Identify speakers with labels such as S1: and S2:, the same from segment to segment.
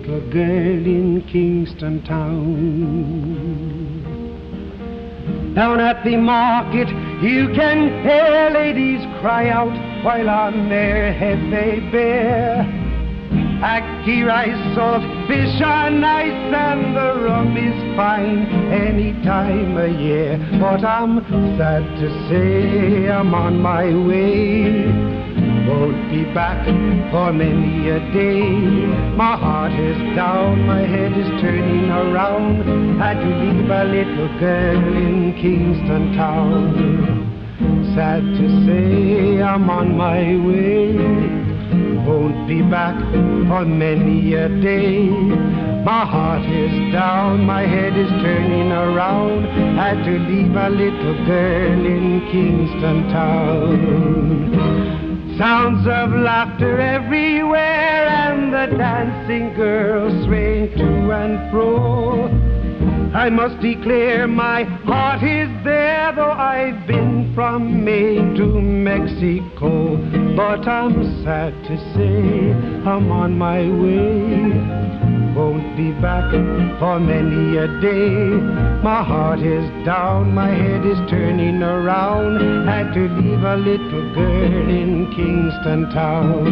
S1: little girl in Kingston Town. Down at the market you can hear ladies cry out while on their head they bear ackee rice, salt fish are nice, and the rum is fine any time of year. But I'm sad to say I'm on my way, won't be back for many a day. My heart is down, my head is turning around. Had to leave a little girl in Kingston Town. Sad to say I'm on my way, won't be back for many a day. My heart is down, my head is turning around. Had to leave a little girl in Kingston Town. Sounds of laughter everywhere, and the dancing girls swaying to and fro. I must declare my heart is there, though I've been from Maine to Mexico. But I'm sad to say I'm on my way, won't be back for many a day. My heart is down, my head is turning around. Had to leave a little girl in Kingston Town.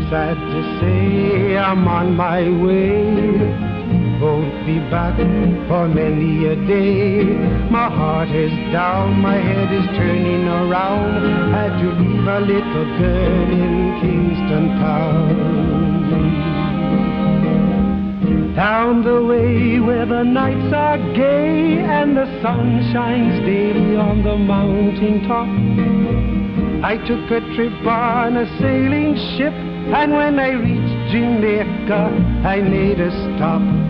S1: Sad to say I'm on my way, won't be back for many a day. My heart is down, my head is turning around. Had to leave a little girl in Kingston Town. Down the way where the nights are gay and the sun shines daily on the mountain top, I took a trip on a sailing ship, and when I reached Jamaica I made a stop.